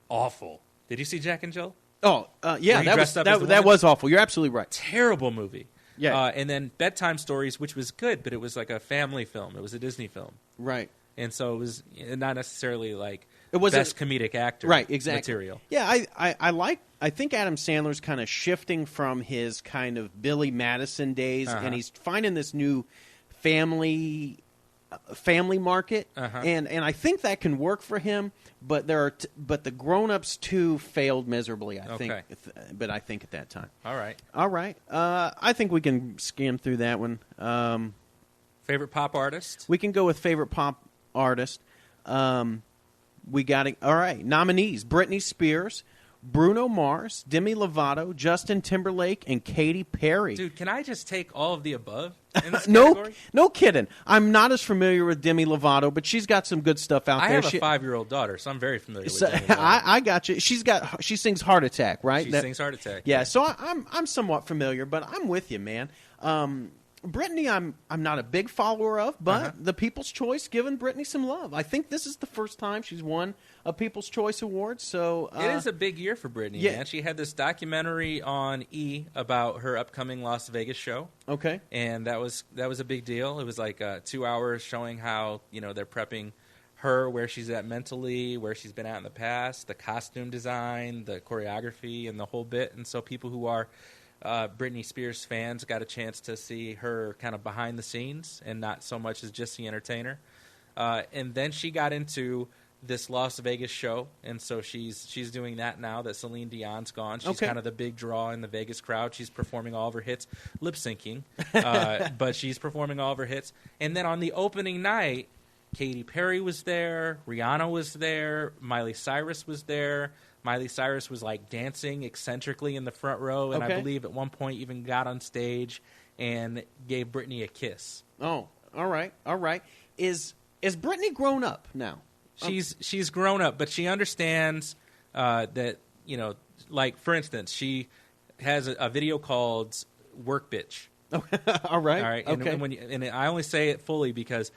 awful. Did you see Jack and Jill? Oh, yeah, that was awful. You're absolutely right. Terrible movie. Yeah. And then Bedtime Stories, which was good, but it was like a family film. It was a Disney film. Right. And so it was not necessarily like it was best comedic actor material. Yeah, I think Adam Sandler's kind of shifting from his kind of Billy Madison days, and he's finding this new family market, and I think that can work for him. But but the Grown Ups 2 failed miserably. I think at that time. All right. I think we can skim through that one. Favorite pop artist? We can go with favorite pop artist. We got it. All right. Nominees: Britney Spears, Bruno Mars, Demi Lovato, Justin Timberlake, and Katy Perry. Dude, can I just take all of the above in this category? No kidding. I'm not as familiar with Demi Lovato, but she's got some good stuff out there. I have a 5-year-old daughter, so I'm very familiar with Demi Lovato. I got you. She sings Heart Attack, right? She sings Heart Attack. Yeah, so I'm somewhat familiar, but I'm with you, man. Britney, I'm not a big follower of, but the People's Choice giving Britney some love. I think this is the first time she's won a People's Choice Award. So it is a big year for Britney, man. She had this documentary on E! About her upcoming Las Vegas show. Okay, and that was a big deal. It was like 2 hours showing how they're prepping her, where she's at mentally, where she's been at in the past, the costume design, the choreography, and the whole bit. And so people who are Britney Spears fans got a chance to see her kind of behind the scenes and not so much as just the entertainer. And then she got into this Las Vegas show, and so she's doing that now that Celine Dion's gone. She's kind of the big draw in the Vegas crowd. She's performing all of her hits, lip syncing, but she's performing all of her hits. And then on the opening night, Katy Perry was there, Rihanna was there, Miley Cyrus was there. Miley Cyrus was like dancing eccentrically in the front row, and I believe at one point even got on stage and gave Britney a kiss. Oh, all right. Is Britney grown up now? She's grown up, but she understands that like for instance, she has a video called "Work Bitch." All right. Okay. And I only say it fully because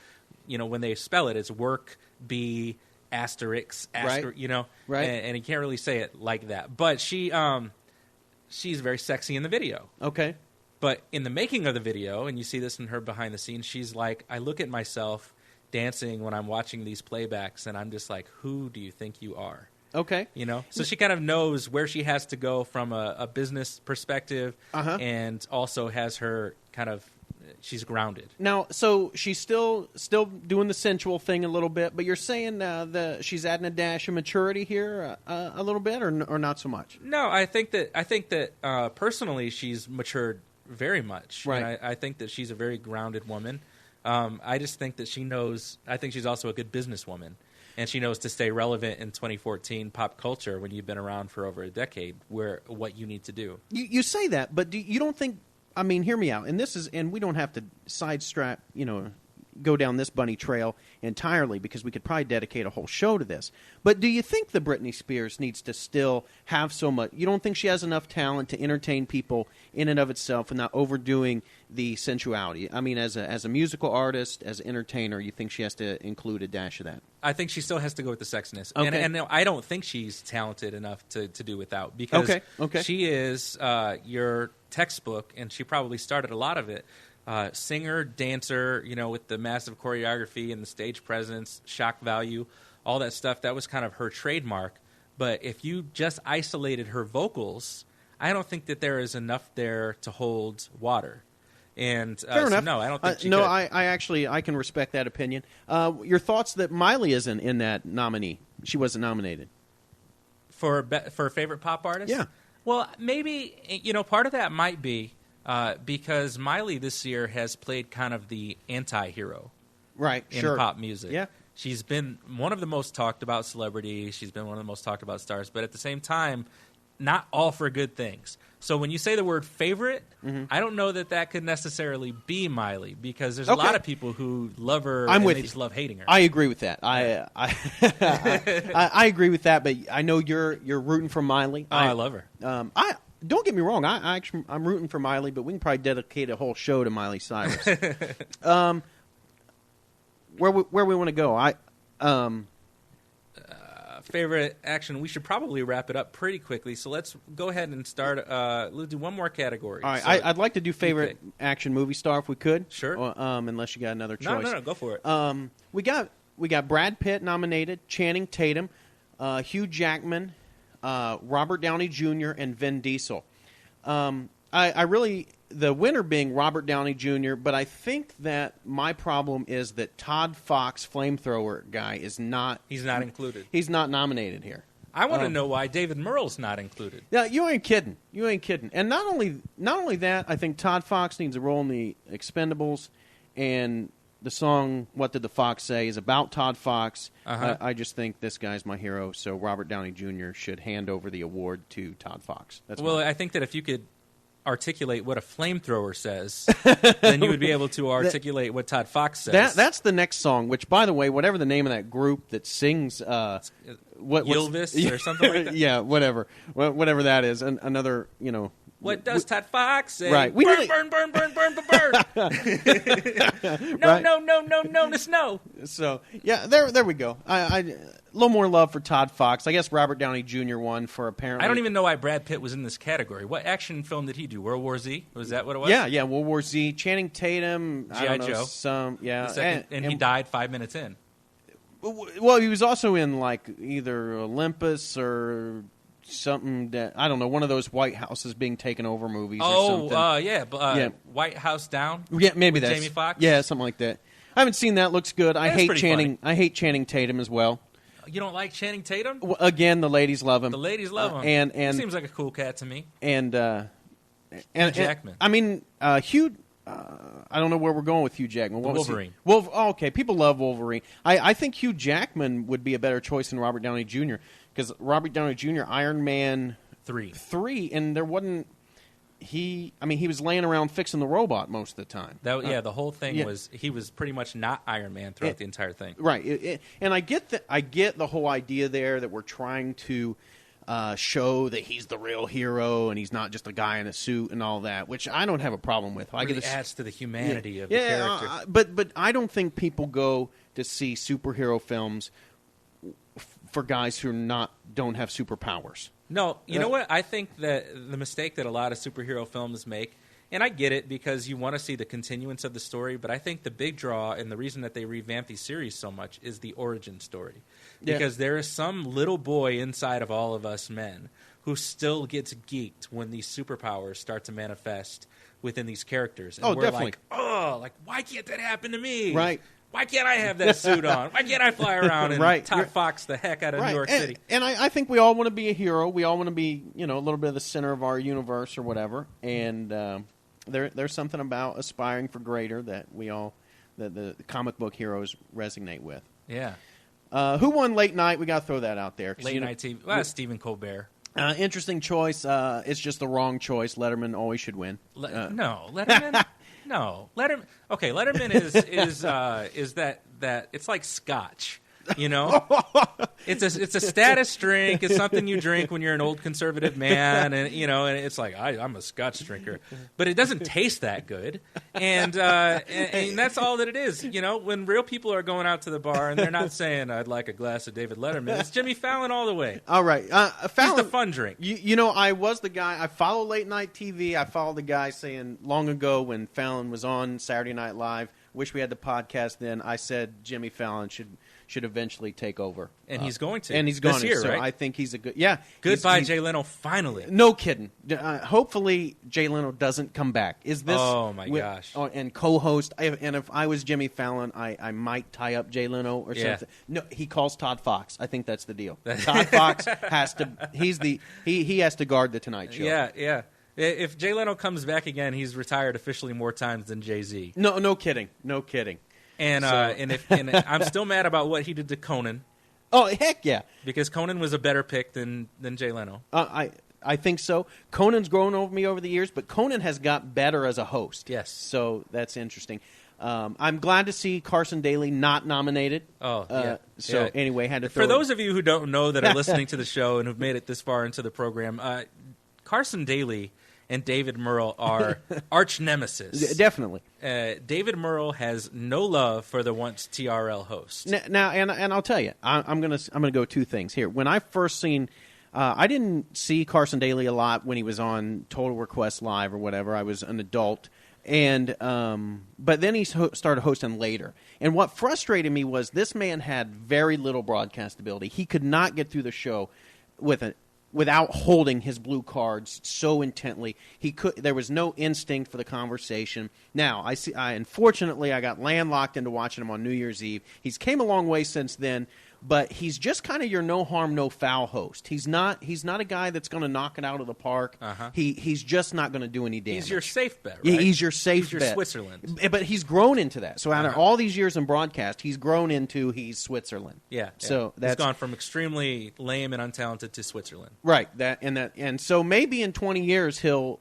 when they spell it, it's work B. Asterisk, right. Right. And he can't really say it like that. But she's very sexy in the video. Okay. But in the making of the video, and you see this in her behind the scenes, she's like, I look at myself dancing when I'm watching these playbacks, and I'm just like, who do you think you are? Okay. So she kind of knows where she has to go from a business perspective, and also has her kind of, she's grounded. Now, so she's still doing the sensual thing a little bit, but you're saying she's adding a dash of maturity here a little bit, or not so much? No, I think that personally she's matured very much. Right. And I think that she's a very grounded woman. I just think that she knows. I think she's also a good businesswoman, and she knows to stay relevant in 2014 pop culture when you've been around for over a decade. What you need to do. You say that, but you don't think? I mean, hear me out. And we don't have to sidestep, go down this bunny trail entirely because we could probably dedicate a whole show to this. But do you think the Britney Spears needs to still have so much? You don't think she has enough talent to entertain people in and of itself and not overdoing the sensuality? I mean, as a musical artist, as an entertainer, you think she has to include a dash of that? I think she still has to go with the sexiness. Okay. And no, I don't think she's talented enough to do without, because Okay. she is your textbook, and she probably started a lot of it. Singer, dancer, with the massive choreography and the stage presence, shock value, all that stuff, that was kind of her trademark. But if you just isolated her vocals, I don't think that there is enough there to hold water. And Fair enough. No, I don't think she no, could. I can respect that opinion. Your thoughts that Miley isn't in that nominee? She wasn't nominated. For favorite pop artist? Yeah. Well, maybe, part of that might be because Miley this year has played kind of the anti-hero Right, in sure. pop music. Yeah. She's been one of the most talked about celebrities. She's been one of the most talked about stars. But at the same time, not all for good things. So when you say the word favorite, I don't know that could necessarily be Miley, because there's a lot of people who love her and they just love hating her. I agree with that. I agree with that, but I know you're rooting for Miley. I love her. Don't get me wrong. I'm rooting for Miley, but we can probably dedicate a whole show to Miley Cyrus. Where we want to go? Favorite action. We should probably wrap it up pretty quickly. So let's go ahead and start. Let's do one more category. All right. So, I'd like to do favorite action movie star if we could. Sure. Unless you got another choice. No, go for it. We got Brad Pitt nominated, Channing Tatum, Hugh Jackman, Robert Downey Jr., and Vin Diesel. I really, the winner being Robert Downey Jr., but I think that my problem is that Todd Fox, flamethrower guy, is not... He's not included. He's not nominated here. I want to know why David Merle's not included. Yeah, you ain't kidding. And not only that, I think Todd Fox needs a role in the Expendables, and the song "What Did the Fox Say" is about Todd Fox. I just think this guy's my hero, so Robert Downey Jr. should hand over the award to Todd Fox. I think that if you could articulate what a flamethrower says, then you would be able to articulate what Todd Fox says. That's the next song, which, by the way, whatever the name of that group that sings... Ylvis or something like that? Yeah, whatever that is. Another, What does Todd Fox say? Right. Burn, burn, burn, burn, burn, burn. Right. No, to snow. So, yeah, there we go. A little more love for Todd Fox. I guess Robert Downey Jr. won for apparently... I don't even know why Brad Pitt was in this category. What action film did he do? World War Z? Was that what it was? Yeah, World War Z. Channing Tatum. G.I. Joe. And he died 5 minutes in. Well, he was also in, either Olympus or... something that, I don't know, one of those White Houses being taken over movies or something. White House Down? Yeah, maybe that's... Jamie Foxx? Yeah, something like that. I haven't seen that. Looks good. I hate Channing Tatum as well. You don't like Channing Tatum? Well, again, the ladies love him. The ladies love him. And he seems like a cool cat to me. And Jackman. Hugh... I don't know where we're going with Hugh Jackman. Wolverine. Okay, people love Wolverine. I think Hugh Jackman would be a better choice than Robert Downey Jr. because Robert Downey Jr. Iron Man 3, and there wasn't he was laying around fixing the robot most of the time. The whole thing was he was pretty much not Iron Man throughout the entire thing. Right, and I get the whole idea there that we're trying to show that he's the real hero and he's not just a guy in a suit and all that, which I don't have a problem with. It adds to the humanity of the character. But I don't think people go to see superhero films for guys who don't have superpowers. No, you know what? I think that the mistake that a lot of superhero films make, and I get it because you want to see the continuance of the story, but I think the big draw and the reason that they revamp these series so much is the origin story. Because there is some little boy inside of all of us men who still gets geeked when these superpowers start to manifest within these characters. And we're definitely. Why can't that happen to me? Right. Why can't I have that suit on? Why can't I fly around and Todd Fox the heck out of New York City? And I think we all want to be a hero. We all want to be, a little bit of the center of our universe or whatever. And there's something about aspiring for greater that the comic book heroes resonate with. Yeah. Who won late night? We got to throw that out there. Late night TV. Stephen Colbert. Interesting choice. It's just the wrong choice. Letterman always should win. No, Letterman. No, Letterman is that it's like scotch. You know, it's a status drink. It's something you drink when you're an old conservative man, and and it's like I'm a Scotch drinker, but it doesn't taste that good, and that's all that it is. You know, when real people are going out to the bar and they're not saying I'd like a glass of David Letterman, it's Jimmy Fallon all the way. All right, Fallon, he's the fun drink. You know, I was the guy. I follow late night TV. I followed the guy saying long ago when Fallon was on Saturday Night Live. Wish we had the podcast then. I said Jimmy Fallon should eventually take over. And he's going to. And he's going this year, to. So right? I think he's a good... Yeah. Goodbye, Jay Leno, finally. No kidding. Hopefully, Jay Leno doesn't come back. Is this... Oh, my gosh. And co-host. And if I was Jimmy Fallon, I might tie up Jay Leno or something. No, he calls Todd Fox. I think that's the deal. Todd Fox has to... He has to guard the Tonight Show. Yeah. If Jay Leno comes back again, he's retired officially more times than Jay-Z. No kidding. And I'm still mad about what he did to Conan. Oh, heck yeah. Because Conan was a better pick than Jay Leno. I think so. Conan's grown over me over the years, but Conan has got better as a host. Yes. So that's interesting. I'm glad to see Carson Daly not nominated. Anyway, had to throw For those of you who don't know that are listening to the show and who've made it this far into the program, Carson Daly and David Merle are arch nemesis. Definitely. David Merle has no love for the once TRL host. Now, and I'll tell you, I'm gonna go two things here. When I first seen, I didn't see Carson Daly a lot when he was on Total Request Live or whatever. I was an adult, and but then he started hosting later. And what frustrated me was this man had very little broadcast ability. He could not get through the show without holding his blue cards so intently. There was no instinct for the conversation. Now, unfortunately, I got landlocked into watching him on New Year's Eve. He's came a long way since then, but he's just kind of your no harm, no foul host. He's not a guy that's going to knock it out of the park. Uh-huh. He's just not going to do any damage. He's your safe bet, right? He's your safe bet. He's your Switzerland. But he's grown into that. So out of all these years in broadcast, he's grown into he's Switzerland. Yeah. So he's gone from extremely lame and untalented to Switzerland. Right. And so maybe in 20 years he'll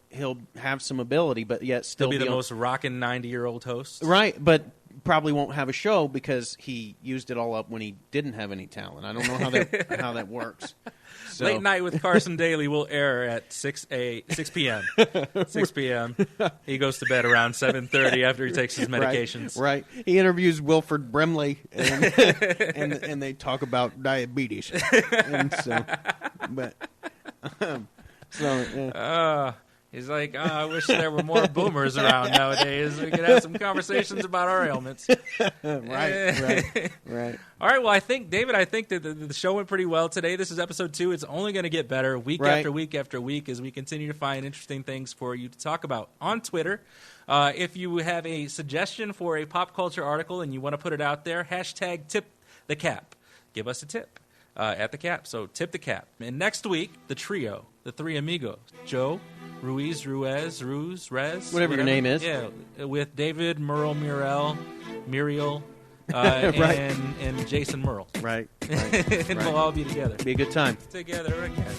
have some ability, but yet still be the most rockin' 90-year-old host. Right, but probably won't have a show because he used it all up when he didn't have any talent. I don't know how that works. So. Late Night with Carson Daly will air at 6 p.m. 6 p.m. He goes to bed around 7:30 after he takes his medications. Right. He interviews Wilford Brimley, and they talk about diabetes. And so, but he's like, I wish there were more boomers around nowadays. We could have some conversations about our ailments. Right. All right, well, I think that the show went pretty well today. This is episode 2. It's only going to get better week after week after week as we continue to find interesting things for you to talk about on Twitter. If you have a suggestion for a pop culture article and you want to put it out there, hashtag tip the cap. Give us a tip at the cap. So tip the cap. And next week, the trio, the three amigos, Joe, Rez, whatever your name is. Yeah, with David, Muriel, and Jason Merle. Right. And we'll all be together. Be a good time. Together again.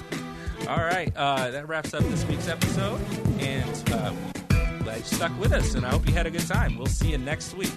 All right, that wraps up this week's episode, and glad you stuck with us, and I hope you had a good time. We'll see you next week.